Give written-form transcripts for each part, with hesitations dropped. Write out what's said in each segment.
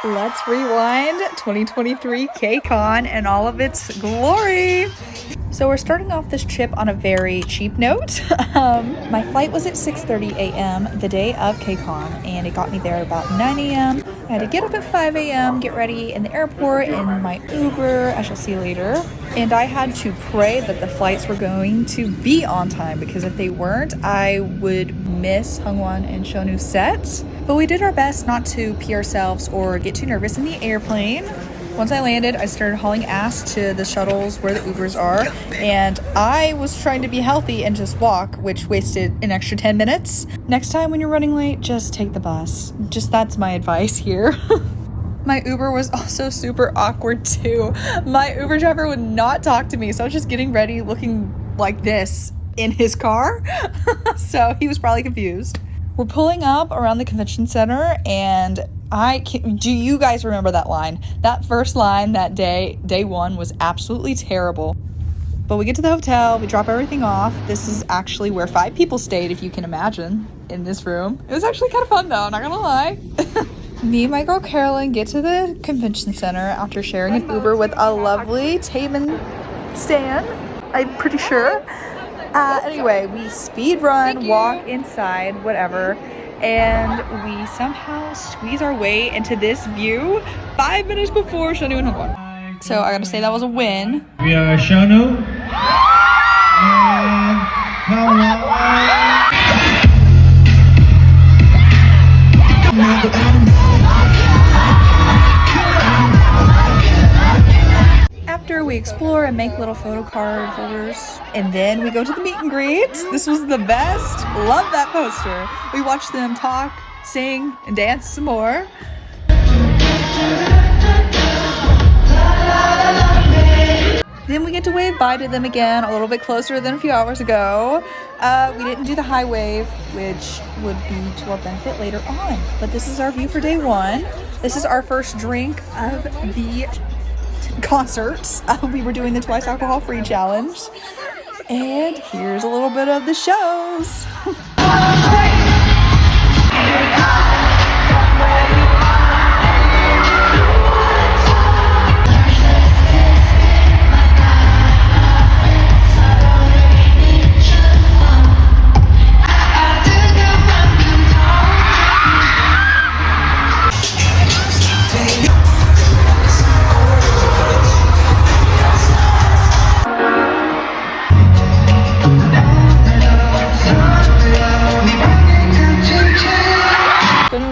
Let's rewind 2023 kcon and all of its glory. So we're starting off this trip on a very cheap note. My flight was at 6:30 a.m. the day of kcon, and it got me there about 9 a.m. I had to get up at 5 a.m., get ready in the airport in my Uber, I shall see later. And I had to pray that the flights were going to be on time, because if they weren't, I would miss Hungwon and Shonu's sets. But we did our best not to pee ourselves or get too nervous in the airplane. Once I landed, I started hauling ass to the shuttles where the Ubers are, and I was trying to be healthy and just walk, which wasted an extra 10 minutes. Next time when you're running late, just take the bus. That's my advice here. My Uber was also super awkward too. My Uber driver would not talk to me, so I was just getting ready looking like this in his car. So he was probably confused. We're pulling up around the convention center, and do you guys remember that line? That first line that day one, was absolutely terrible. But we get to the hotel, we drop everything off. This is actually where 5 people stayed, if you can imagine, in this room. It was actually kind of fun though, not gonna lie. Me and my girl Carolyn get to the convention center after sharing an Uber with a lovely Taemin stan, I'm pretty sure. Anyway, we speed run, walk inside, whatever, and we somehow squeeze our way into this view 5 minutes before Shonu and Hongwon. So I gotta say that was a win. We are Shonu and Hongwon. After we explore and make little photo card holders, and then we go to the meet and greet. This was the best. Love that poster. We watched them talk, sing, and dance some more. Then we get to wave bye to them again, a little bit closer than a few hours ago. We didn't do the high wave, which would be to our benefit later on. But this is our view for day one. This is our first drink of the concerts. We were doing the twice alcohol free challenge, and here's a little bit of the shows.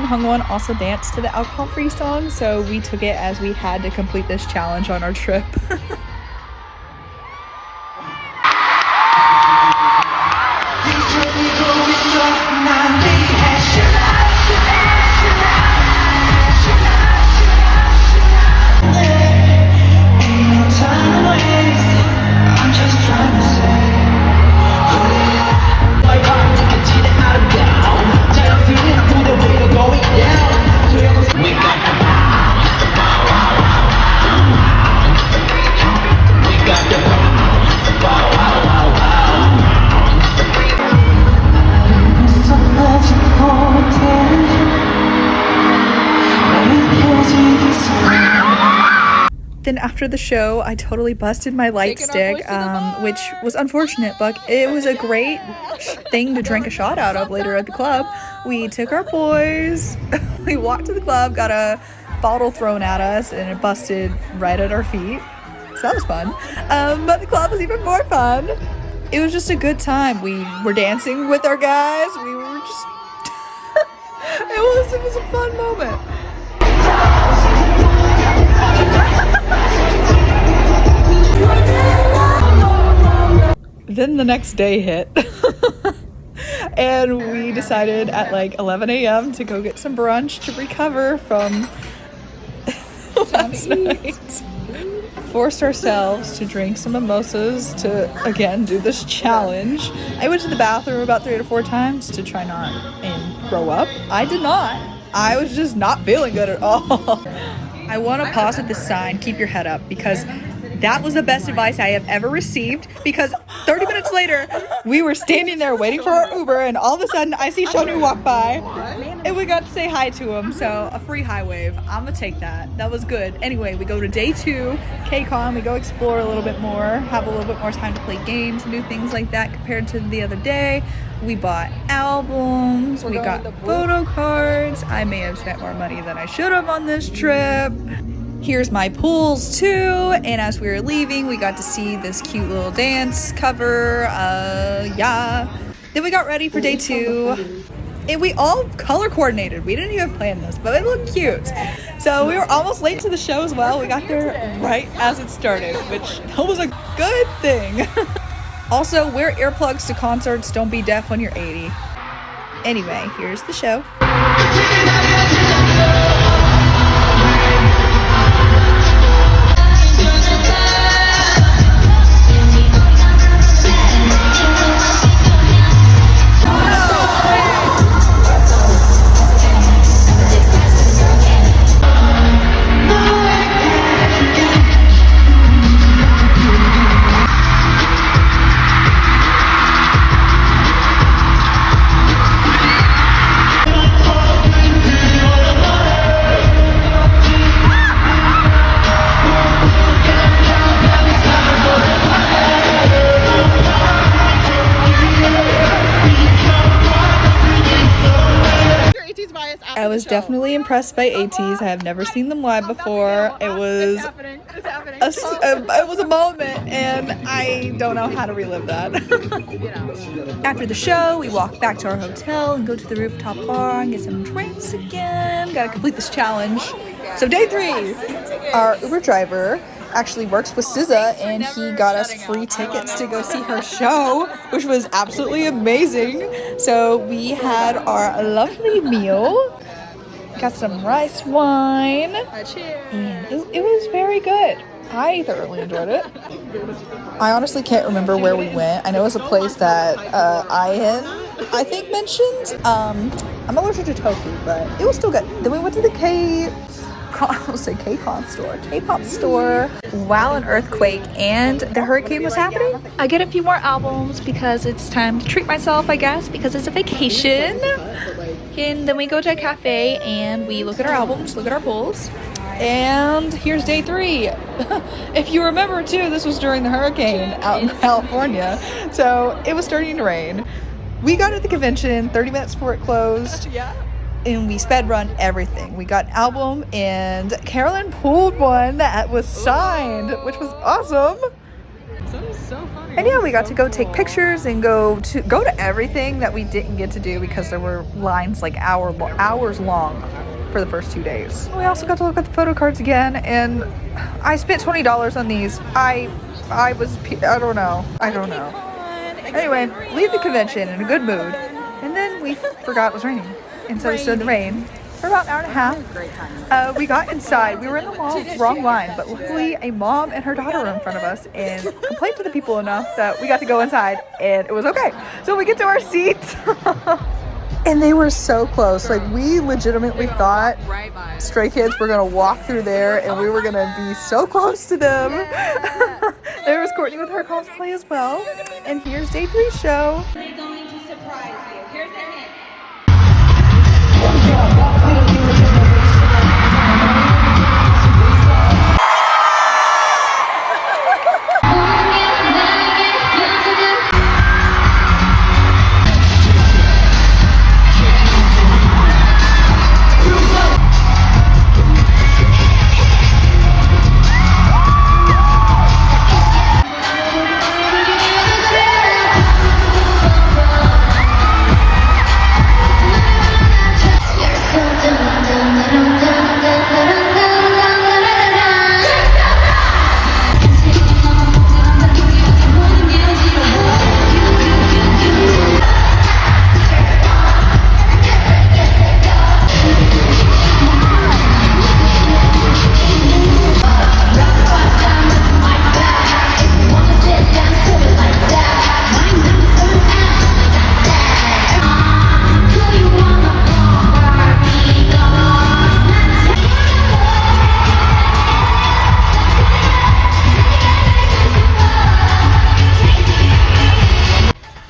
Hungwon also danced to the alcohol-free song, so we took it as we had to complete this challenge on our trip. Then after the show, I totally busted my light stick, which was unfortunate, but it was a great thing to drink a shot out of later at the club. We took our boys, we walked to the club, got a bottle thrown at us, and it busted right at our feet. So that was fun. But the club was even more fun. It was just a good time. We were dancing with our guys. We were just... it was a fun moment. Then the next day hit. And we decided at like 11 a.m. to go get some brunch to recover from last night. Forced ourselves to drink some mimosas to, again, do this challenge. I went to the bathroom about 3 to 4 times to try not and throw up. I did not. I was just not feeling good at all. I want to pause at this sign, keep your head up, because that was the best advice I have ever received, because 30 minutes later, we were standing there waiting for our Uber, and all of a sudden, I see Shonu walk by. And we got to say hi to him, so a free high wave. I'm gonna take that. That was good. Anyway, we go to day 2, kcon. We go explore a little bit more, have a little bit more time to play games and do things like that compared to the other day. We bought albums, we got photo cards. I may have spent more money than I should have on this trip. Here's my pools too, and as we were leaving, we got to see this cute little dance cover. Yeah. Then we got ready for day 2. And we all color coordinated. We didn't even plan this, but it looked cute. So we were almost late to the show as well. We got there right as it started, which was a good thing. Also, wear earplugs to concerts. Don't be deaf when you're 80. Anyway, here's the show. I was definitely impressed by ateez. I have never seen them live before. It was it was a moment, and I don't know how to relive that. After the show, we walked back to our hotel and go to the rooftop bar and get some drinks again. Gotta complete this challenge. So day 3, our Uber driver actually works with SZA, and he got us free tickets to go see her show, which was absolutely amazing. So we had our lovely meal, got some rice wine, and it was very good. I thoroughly enjoyed it. I honestly can't remember where we went. I know it was a place that I think mentioned. I'm allergic to tofu, but it was still good. Then we went to the K-pop store while an earthquake and the hurricane was happening. I get a few more albums because it's time to treat myself, I guess, because it's a vacation. And then we go to a cafe and we look at our albums, look at our pools. And here's day 3. If you remember too, this was during the hurricane out in California, so it was starting to rain. We got at the convention 30 minutes before it closed. And we sped run everything. We got an album, and Carolyn pulled one that was signed, which was awesome. That is so funny. And yeah, we got to go take pictures and go to everything that we didn't get to do because there were lines like hours long for the first 2 days. We also got to look at the photo cards again, and I spent $20 on these. I don't know. Anyway, leave the convention in a good mood, and then we forgot it was raining. And so we stood in the rain for about an hour and a half. We got inside. We were in the wrong line, but luckily a mom and her daughter were in front of us and complained to the people enough that we got to go inside, and it was okay. So we get to our seats, and they were so close. Like, we legitimately thought Stray Kids were gonna walk through there, and we were gonna be so close to them. There was Courtney with her cosplay as well. And here's day 3 show. They're going to surprise you. Here's their hint.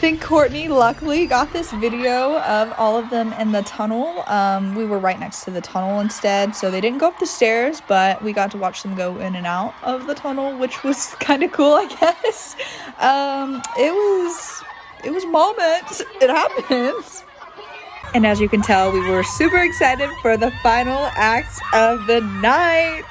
think Courtney luckily got this video of all of them in the tunnel. We were right next to the tunnel instead, so they didn't go up the stairs, but we got to watch them go in and out of the tunnel, which was kind of cool, I guess. It was moments. It happens. And as you can tell, we were super excited for the final acts of the night.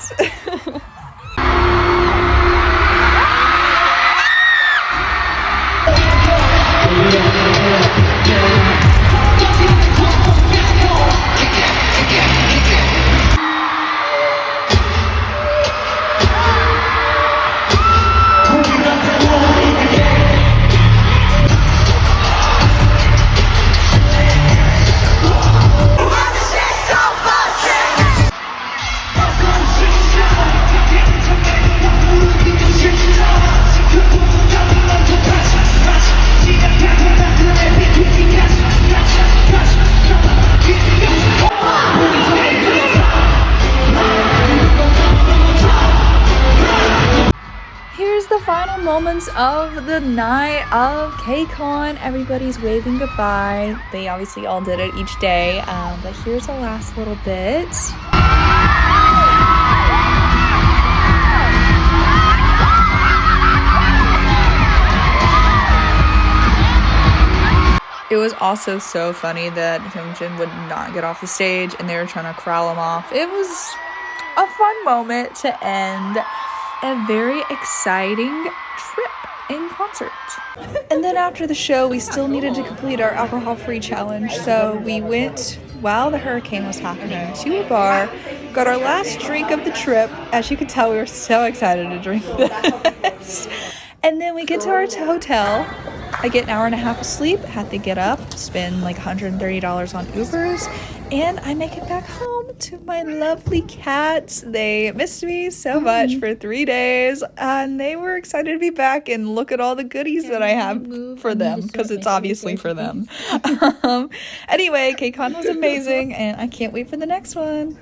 Final moments of the night of kcon. Everybody's waving goodbye. They obviously all did it each day, but here's the last little bit. It was also so funny that Hyungjin would not get off the stage and they were trying to corral him off. It was a fun moment to end a very exciting trip in concert. And then after the show, we still needed to complete our alcohol-free challenge, so we went while the hurricane was happening to a bar, got our last drink of the trip. As you can tell, we were so excited to drink this. And then we get to our hotel. I get an hour and a half of sleep, had to get up, spend like $130 on Ubers, and I make it back home to my lovely cats. They missed me so much for 3 days, and they were excited to be back and look at all the goodies that I have for them, because it's obviously for them. Anyway, kcon was amazing, and I can't wait for the next one.